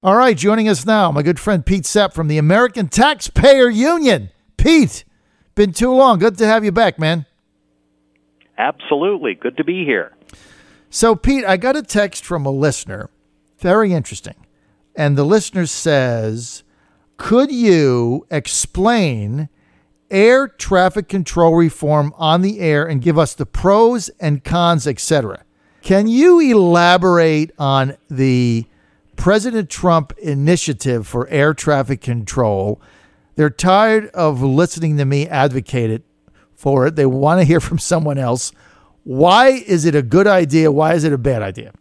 All right, joining us now, my good friend Pete Sepp from the American Taxpayer Union. Pete, been too long. Good to have you back, man. Absolutely. Good to be here. So, Pete, I got a text from a listener. Very interesting. And the listener says, could you explain air traffic control reform on the air and give us the pros and cons, etc.? Can you elaborate on the President Trump initiative for air traffic control? They're tired of listening to me advocate it for it. They want to hear from someone else. Why is it a good idea? Why is it a bad idea?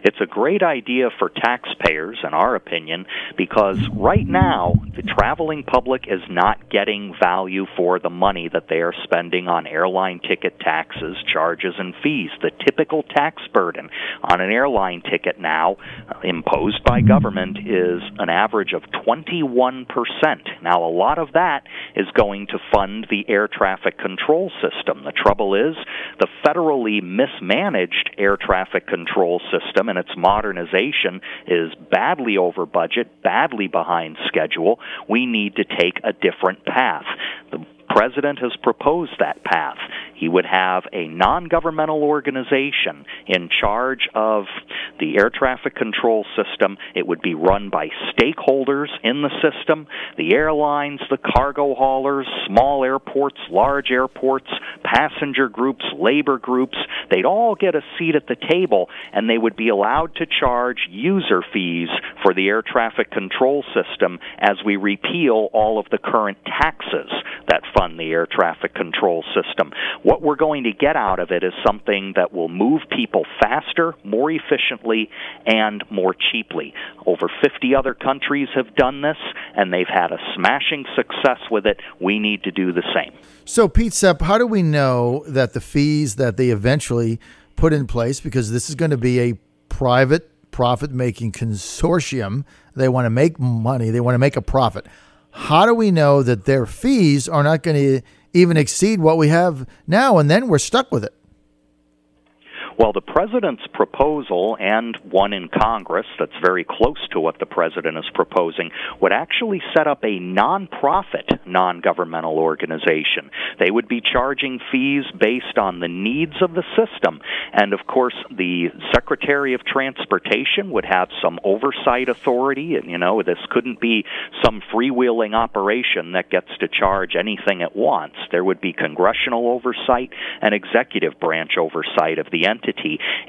It's a great idea for taxpayers, in our opinion, because right now the traveling public is not getting value for the money that they are spending on airline ticket taxes, charges, and fees. The typical tax burden on an airline ticket now, imposed by government, is an average of 21%. Now, a lot of that is going to fund the air traffic control system. The trouble is, the federally mismanaged air traffic control system and its modernization is badly over budget, badly behind schedule. We need to take a different path. The President has proposed that path. He would have a non-governmental organization in charge of the air traffic control system. It would be run by stakeholders in the system, the airlines, the cargo haulers, small airports, large airports, passenger groups, labor groups. They'd all get a seat at the table, and they would be allowed to charge user fees for the air traffic control system as we repeal all of the current taxes that fund the air traffic control system. What we're going to get out of it is something that will move people faster, more efficiently, and more cheaply. Over 50 other countries have done this, and they've had a smashing success with it. We need to do the same. So, Pete Sepp, how do we know that the fees that they eventually put in place, because this is going to be a private profit-making consortium, they want to make money, they want to make a profit. How do we know that their fees are not going to even exceed what we have now, and then we're stuck with it? Well, the President's proposal, and one in Congress that's very close to what the President is proposing, would actually set up a nonprofit, non-governmental organization. They would be charging fees based on the needs of the system. And, of course, the Secretary of Transportation would have some oversight authority. And, this couldn't be some freewheeling operation that gets to charge anything it wants. There would be congressional oversight and executive branch oversight of the entity.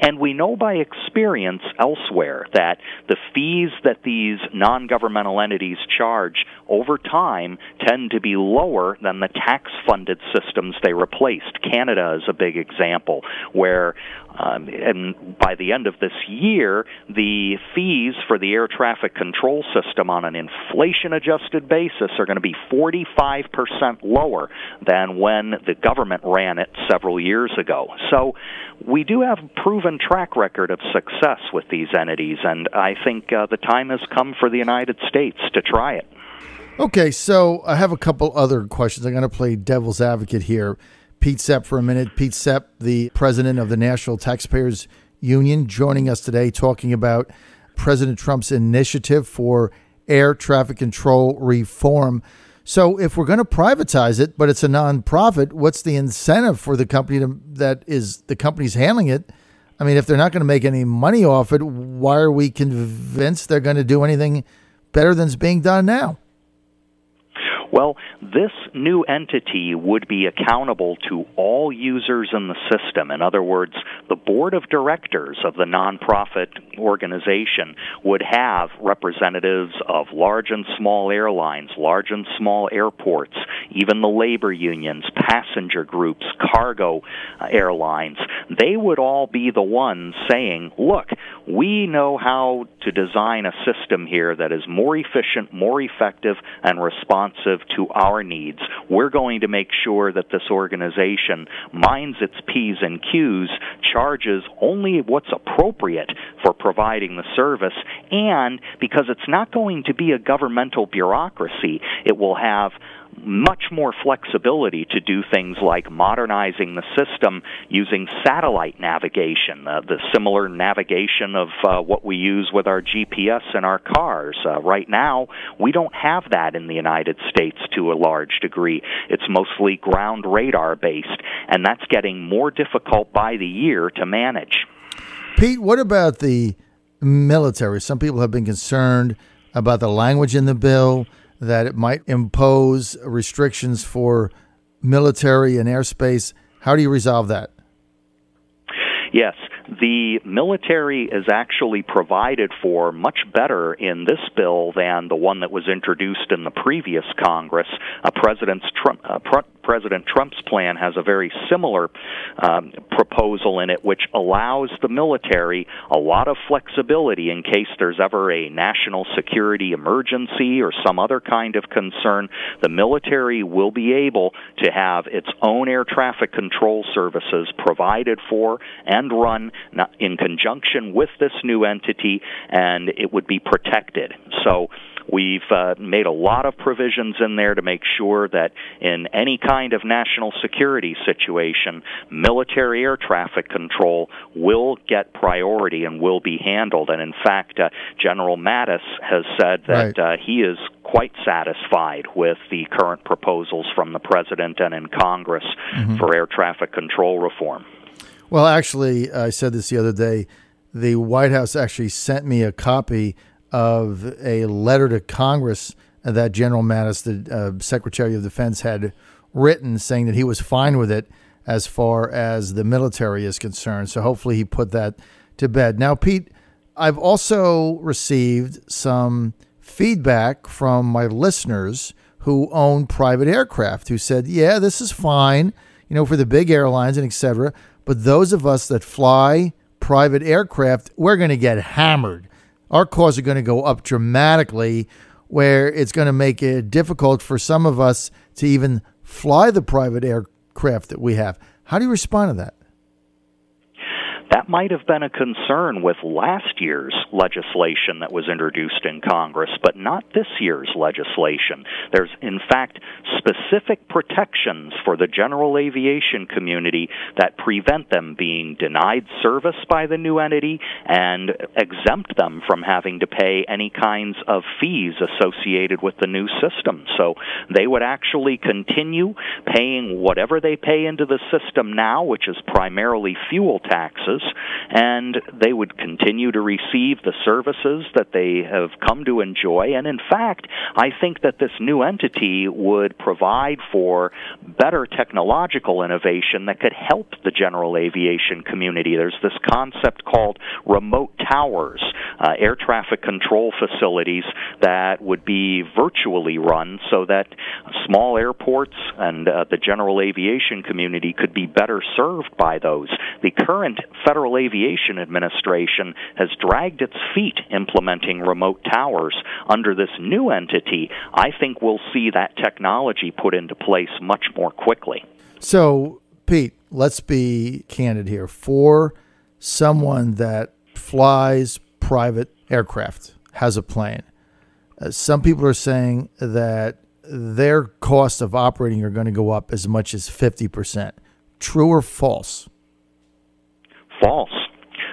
And we know by experience elsewhere that the fees that these non-governmental entities charge over time tend to be lower than the tax-funded systems they replaced. Canada is a big example where and by the end of this year, the fees for the air traffic control system on an inflation-adjusted basis are going to be 45% lower than when the government ran it several years ago. So we do have a proven track record of success with these entities, and I think the time has come for the United States to try it. Okay, so I have a couple other questions. I'm going to play devil's advocate here. Pete Sepp for a minute. Pete Sepp, the president of the National Taxpayers Union, joining us today talking about President Trump's initiative for air traffic control reform. So if we're going to privatize it, but it's a nonprofit, what's the incentive for the company that is the company's handling it? I mean, if they're not going to make any money off it, why are we convinced they're going to do anything better than's being done now? Well, this new entity would be accountable to all users in the system. In other words, the board of directors of the nonprofit organization would have representatives of large and small airlines, large and small airports, even the labor unions, passenger groups, cargo airlines. They would all be the ones saying, look, we know how to design a system here that is more efficient, more effective, and responsive to our needs. We're going to make sure that this organization minds its P's and Q's, charges only what's appropriate for providing the service, and because it's not going to be a governmental bureaucracy, it will have much more flexibility to do things like modernizing the system using satellite navigation, the similar navigation of what we use with our GPS in our cars. Right now, we don't have that in the United States to a large degree. It's mostly ground radar based, and that's getting more difficult by the year to manage. Pete, what about the military? Some people have been concerned about the language in the bill, that it might impose restrictions for military and airspace. How do you resolve that? Yes, the military is actually provided for much better in this bill than the one that was introduced in the previous Congress. President Trump's plan has a very similar proposal in it, which allows the military a lot of flexibility in case there's ever a national security emergency or some other kind of concern. The military will be able to have its own air traffic control services provided for and run in conjunction with this new entity, and it would be protected. So we've made a lot of provisions in there to make sure that in any kind of national security situation, military air traffic control will get priority and will be handled. And in fact, General Mattis has said that he is quite satisfied with the current proposals from the President and in Congress for air traffic control reform. Well, actually, I said this the other day. The White House actually sent me a copy of a letter to Congress that General Mattis, the Secretary of Defense, had written saying that he was fine with it as far as the military is concerned. So hopefully he put that to bed. Now, Pete, I've also received some feedback from my listeners who own private aircraft who said, yeah, this is fine, for the big airlines and et cetera. But those of us that fly private aircraft, we're going to get hammered. Our costs are going to go up dramatically, where it's going to make it difficult for some of us to even fly the private aircraft that we have. How do you respond to that? That might have been a concern with last year's legislation that was introduced in Congress, but not this year's legislation. There's, in fact, specific protections for the general aviation community that prevent them being denied service by the new entity and exempt them from having to pay any kinds of fees associated with the new system. So they would actually continue paying whatever they pay into the system now, which is primarily fuel taxes, and they would continue to receive the services that they have come to enjoy. And in fact, I think that this new entity would provide for better technological innovation that could help the general aviation community. There's this concept called remote towers, air traffic control facilities that would be virtually run so that small airports and the general aviation community could be better served by those. The current Federal Aviation Administration has dragged its feet implementing remote towers. Under this new entity, I think we'll see that technology put into place much more quickly. So, Pete, let's be candid here. For someone that flies private aircraft, has a plane, some people are saying that their cost of operating are going to go up as much as 50%. True or false? False.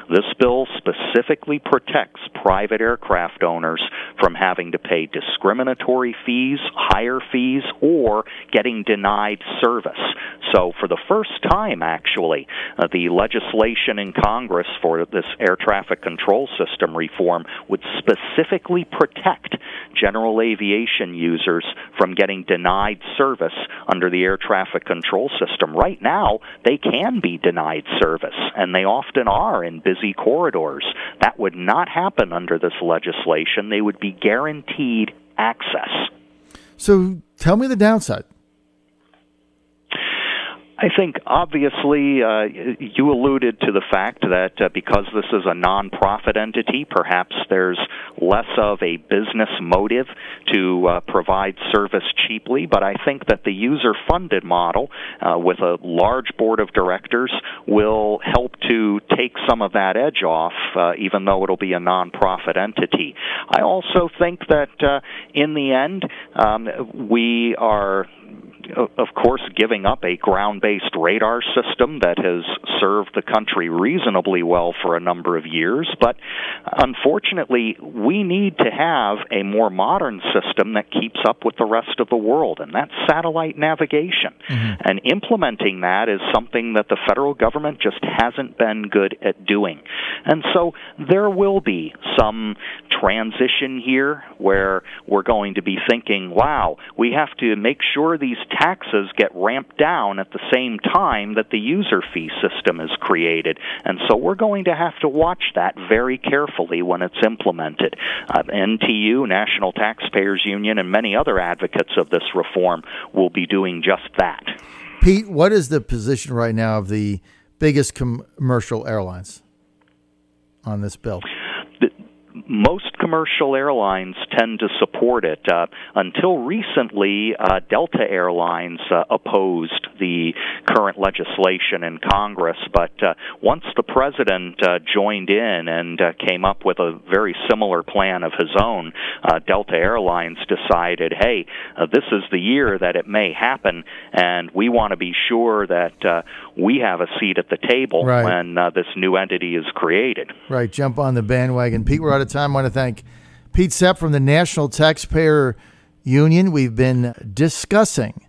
This bill specifically protects private aircraft owners from having to pay discriminatory fees, higher fees, or getting denied service. So for the first time, actually, the legislation in Congress for this air traffic control system reform would specifically protect general aviation users from getting denied service under the air traffic control system. Right now, they can be denied service, and they often are in busy corridors. That would not happen under this legislation. They would be guaranteed access. So tell me the downside. I think, obviously, you alluded to the fact that because this is a nonprofit entity, perhaps there's less of a business motive to provide service cheaply. But I think that the user-funded model with a large board of directors will help to take some of that edge off, even though it'll be a nonprofit entity. I also think that in the end, we are of course, giving up a ground-based radar system that has served the country reasonably well for a number of years. But unfortunately, we need to have a more modern system that keeps up with the rest of the world, and that's satellite navigation. Mm-hmm. And implementing that is something that the federal government just hasn't been good at doing. And so there will be some transition here where we're going to be thinking, wow, we have to make sure these taxes get ramped down at the same time that the user fee system is created. And so we're going to have to watch that very carefully when it's implemented. NTU, National Taxpayers Union, and many other advocates of this reform will be doing just that. Pete, what is the position right now of the biggest commercial airlines on this bill? Most commercial airlines tend to support it. Until recently, Delta Airlines opposed the current legislation in Congress, but once the president joined in and came up with a very similar plan of his own, Delta Airlines decided, hey, this is the year that it may happen, and we want to be sure that we have a seat at the table when this new entity is created. Right, jump on the bandwagon. Pete, we're out of time. I want to thank Pete Sepp from the National Taxpayer Union. We've been discussing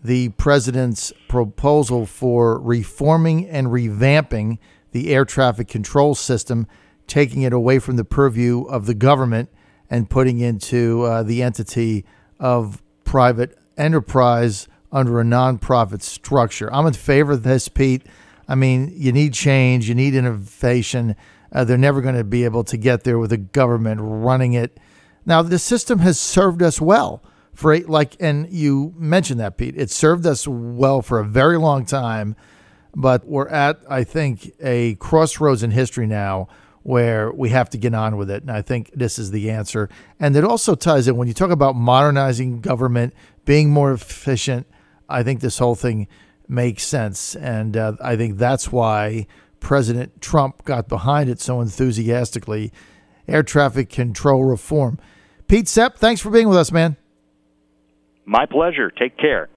the president's proposal for reforming and revamping the air traffic control system, taking it away from the purview of the government and putting into the entity of private enterprise under a nonprofit structure. I'm in favor of this, Pete. I mean, you need change, you need innovation. They're never going to be able to get there with the government running it. Now, the system has served us well and you mentioned that, Pete. It served us well for a very long time, but we're at, I think, a crossroads in history now where we have to get on with it. And I think this is the answer. And it also ties in when you talk about modernizing government, being more efficient. I think this whole thing makes sense. And I think that's why President Trump got behind it so enthusiastically. Air traffic control reform. Pete Sepp, thanks for being with us, man. My pleasure. Take care.